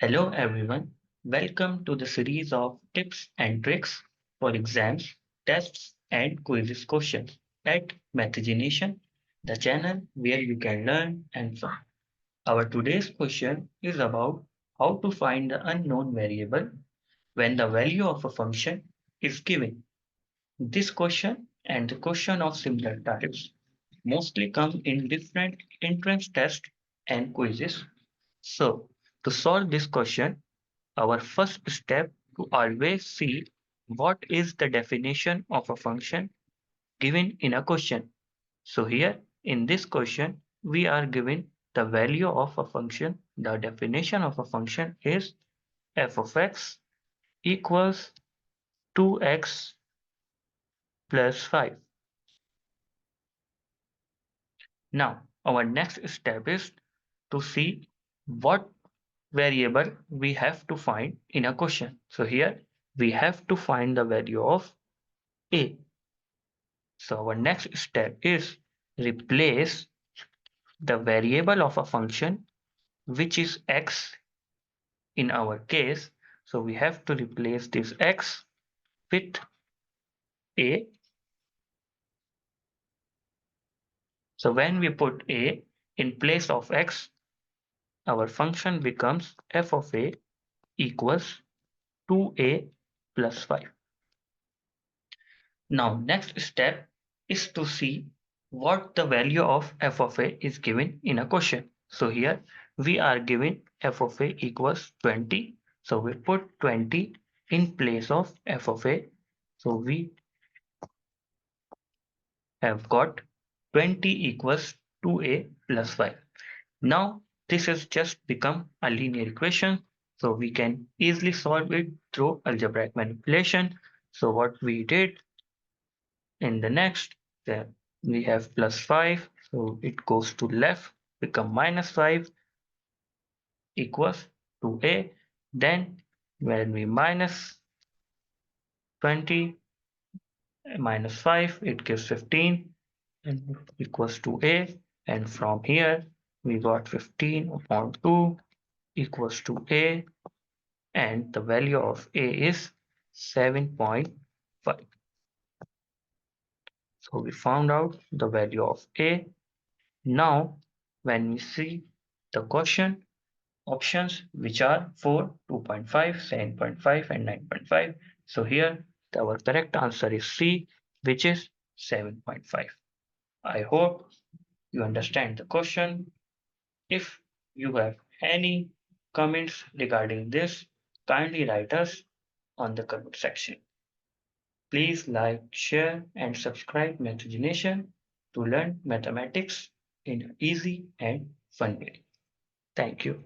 Hello everyone, welcome to the series of tips and tricks for exams, tests and quizzes questions at Mathegination, the channel where you can learn and solve. Our today's question is about how to find the unknown variable when the value of a function is given. This question and the question of similar types mostly come in different entrance tests and quizzes. So, to solve this question, our first step to always see what is the definition of a function given in a question. So here in this question, we are given the value of a function. The definition of a function is f of x equals 2x plus 5. Now, our next step is to see what variable we have to find in a question. So here we have to find the value of a. So our next step is replace the variable of a function which is x in our case. So we have to replace this x with a. So when we put a in place of x, our function becomes f of a equals 2a plus 5. Now next step is to see what the value of f of a is given in a question. So here we are given f of a equals 20. So we put 20 in place of f of a. So we have got 20 equals 2a plus 5. Now this has just become a linear equation. So we can easily solve it through algebraic manipulation. So what we did in the next, then we have plus 5, so it goes to left, become minus 5 equals to a. Then when we minus 20 minus 5, it gives 15 and equals to a. And from here we got 15 upon 2 equals to a, and the value of a is 7.5. So we found out the value of a. Now, when we see the question options, which are 4, 2.5, 7.5, and 9.5. So here our correct answer is C, which is 7.5. I hope you understand the question. If you have any comments regarding this, kindly write us on the comment section. Please like, share, and subscribe Mathegination to learn mathematics in an easy and fun way. Thank you.